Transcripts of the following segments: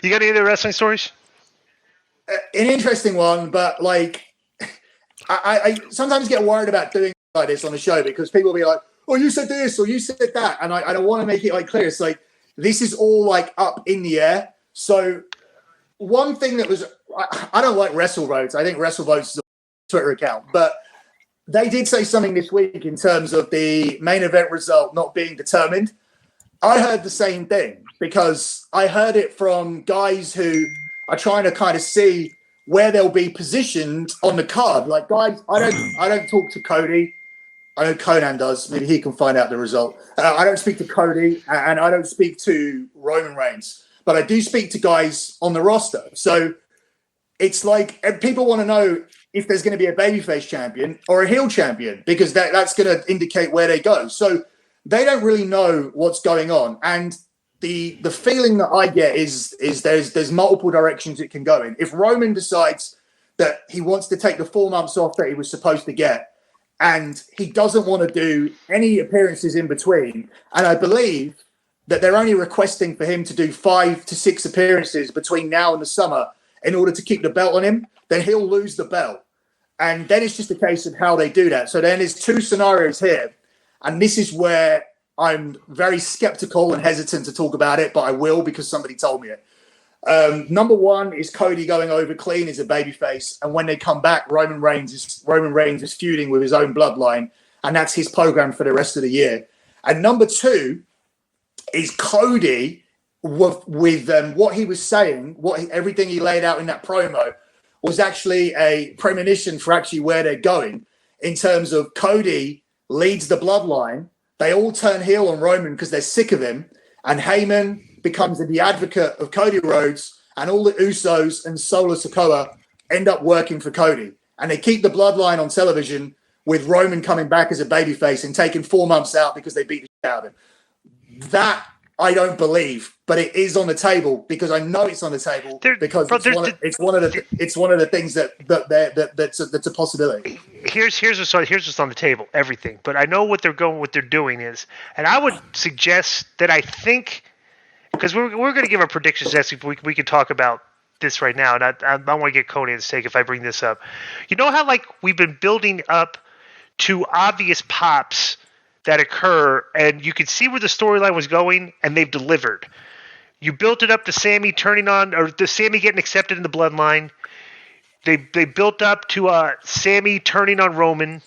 You got any other wrestling stories? An interesting one, but like, I sometimes get worried about doing like this on the show because people will be like, "Oh, you said this or you said that," and I don't want to make it like clear. It's like this is all like up in the air. So one thing that was, I don't like Wrestle Rhodes. I think Wrestle Rhodes is a Twitter account, but they did say something this week in terms of the main event result not being determined. I heard the same thing because I heard it from guys who are trying to kind of see where they'll be positioned on the card. Like, guys, I don't talk to Cody. I know Konnan does. Maybe he can find out the result. I don't speak to Cody, and I don't speak to Roman Reigns, but I do speak to guys on the roster. So it's like people want to know if there's going to be a babyface champion or a heel champion because that's going to indicate where they go. So they don't really know what's going on, and the feeling that I get is there's multiple directions it can go in. If Roman decides that he wants to take the 4 months off that he was supposed to get, and he doesn't want to do any appearances in between, and I believe that they're only requesting for him to do 5 to 6 appearances between now and the summer in order to keep the belt on him, then he'll lose the belt. And then it's just a case of how they do that. So then there's 2 scenarios here, and this is where I'm very skeptical and hesitant to talk about it, but I will because somebody told me it. Number one is Cody going over clean as a babyface, and when they come back, Roman Reigns is feuding with his own bloodline, and that's his program for the rest of the year. And number 2 is Cody with what he was saying, everything he laid out in that promo was actually a premonition for actually where they're going in terms of Cody leads the bloodline. They all turn heel on Roman because they're sick of him. And Heyman becomes the advocate of Cody Rhodes, and all the Usos and Solo Sikoa end up working for Cody. And they keep the bloodline on television with Roman coming back as a babyface and taking 4 months out because they beat the shit out of him. That I don't believe, but it is on the table because I know it's on the table because it's one of the things that's a possibility. Here's what's on the table, everything. But I know what they're doing is, and I would suggest that I think because we're going to give our predictions next week. We can talk about this right now, and I want to get Cody at stake if I bring this up. You know how like we've been building up to obvious pops that occur, and you could see where the storyline was going, and they've delivered. You built it up to Sammy turning on, or the Sammy getting accepted in the bloodline. They built up to Sammy turning on Roman.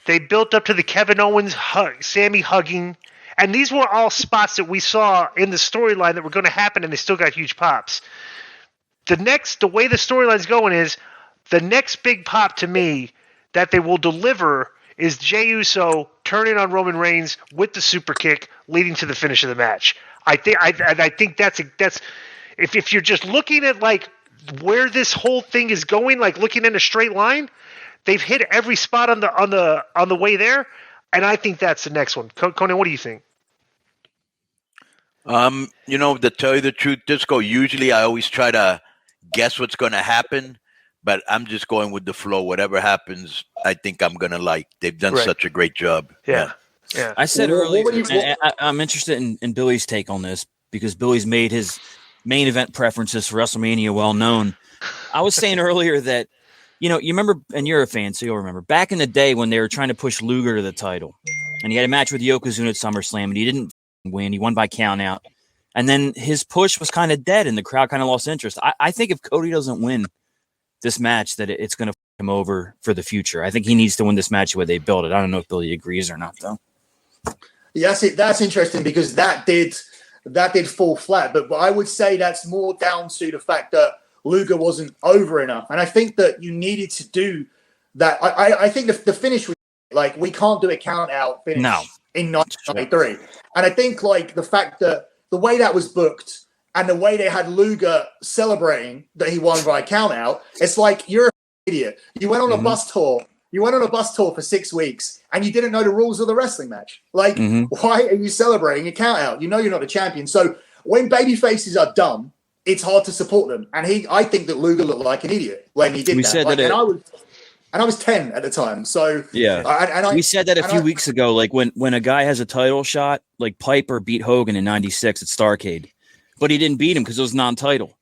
They built up to the Kevin Owens Sammy hugging, and these were all spots that we saw in the storyline that were going to happen, and they still got huge pops. The way the storyline's going is the next big pop to me that they will deliver is Jey Uso turning on Roman Reigns with the super kick, leading to the finish of the match. I think that's if you're just looking at like where this whole thing is going, like looking in a straight line, they've hit every spot on the way there, and I think that's the next one. Konnan, what do you think? To tell you the truth, Disco, usually I always try to guess what's going to happen. But I'm just going with the flow. Whatever happens, I think I'm going to like. They've done such a great job. Yeah. I said earlier, I'm interested in Billy's take on this because Billy's made his main event preferences for WrestleMania well known. I was saying earlier that, you remember, and you're a fan, so you'll remember, back in the day when they were trying to push Luger to the title, and he had a match with Yokozuna at SummerSlam, and he didn't win. He won by count out. And then his push was kind of dead, and the crowd kind of lost interest. I think if Cody doesn't win this match, that it's going to f him over for the future. I think he needs to win this match the way they built it. I don't know if Billy agrees or not, though. Yes, that's interesting because that did fall flat. But I would say that's more down to the fact that Luger wasn't over enough. And I think that you needed to do that. I think the finish was like, we can't do a count out finish in 1993. And I think like the fact that the way that was booked and the way they had Luger celebrating that he won by count out, it's like you're an idiot. You went on a bus tour. You went on a bus tour for 6 weeks and you didn't know the rules of the wrestling match. Like, why are you celebrating a count out? You know you're not a champion. So when baby faces are dumb, it's hard to support them. And I think that Luger looked like an idiot when he did that. And I was 10 at the time. So yeah, we said that a few weeks ago. Like when a guy has a title shot, like Piper beat Hogan in '96 at Starrcade. but he didn't beat him because it was non-title.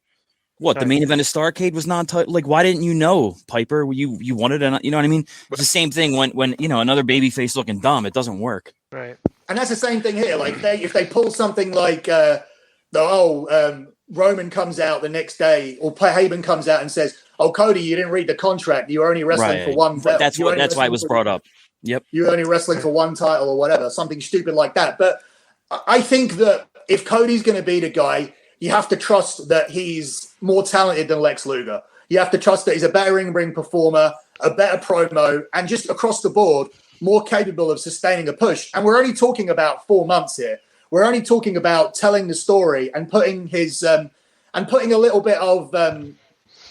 What, the main event of Starrcade was non-title? Like, why didn't you know, Piper? You wanted to, you know what I mean? It's the same thing when another babyface looking dumb, it doesn't work. Right. And that's the same thing here. Like, if they pull something like, Roman comes out the next day, or Heyman comes out and says, "Oh, Cody, you didn't read the contract. You were only wrestling for one belt." That's why it was brought up. Yep. You were only wrestling for one title or whatever, something stupid like that. But I think that if Cody's going to be the guy, you have to trust that he's more talented than Lex Luger. You have to trust that he's a better ring performer, a better promo, and just across the board, more capable of sustaining a push. And we're only talking about 4 months here. We're only talking about telling the story and putting his and putting a little bit of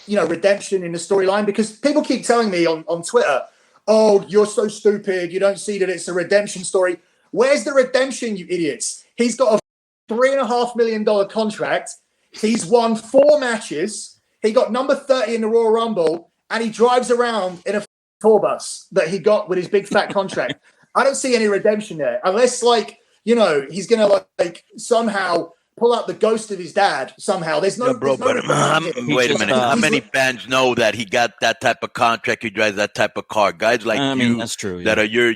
redemption in the storyline, because people keep telling me on Twitter, "Oh, you're so stupid. You don't see that it's a redemption story." Where's the redemption, you idiots? He's got a $3.5 million contract. He's won 4 matches. He got number 30 in the Royal Rumble, and he drives around in a tour bus that he got with his big fat contract. I don't see any redemption there, unless he's gonna somehow pull out the ghost of his dad somehow. There's no. Bro, but wait a minute. How many fans know that he got that type of contract? He drives that type of car. Guys like that's true. That are you're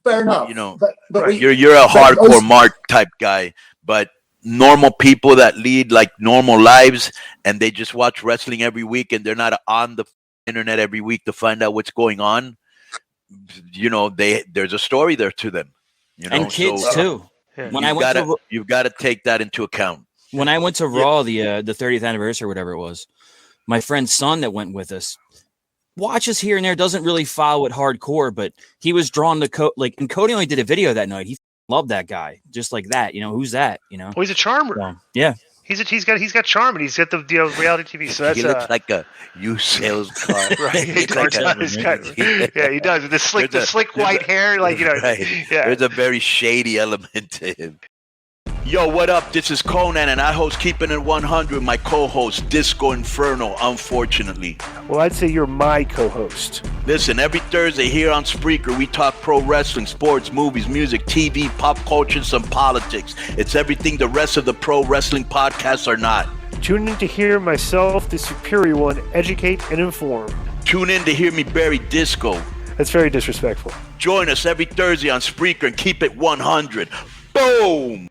fair enough. But you're a hardcore Mark type guy, but normal people that lead like normal lives and they just watch wrestling every week and they're not on the internet every week to find out what's going on. There's a story there to them. And kids too. Yeah. You've got to take that into account. When I went to Raw, the 30th anniversary or whatever it was, my friend's son that went with us watches here and there, doesn't really follow it hardcore, but he was drawn to and Cody only did a video that night. He loved that guy just like that. Who's that? Well, he's a charmer. Yeah. He's got charm, and he's got the reality TV. So that's he looks like a used sales car. Right. He does. The slick white hair, Right. Yeah. There's a very shady element to him. Yo, what up? This is Konnan, and I host Keeping It 100. My co-host Disco Inferno, unfortunately. Well, I'd say you're my co-host. Listen, every Thursday here on Spreaker, we talk pro wrestling, sports, movies, music, TV, pop culture, and some politics. It's everything the rest of the pro wrestling podcasts are not. Tune in to hear myself, the superior one, educate and inform. Tune in to hear me bury Disco. That's very disrespectful. Join us every Thursday on Spreaker and keep it 100. Boom!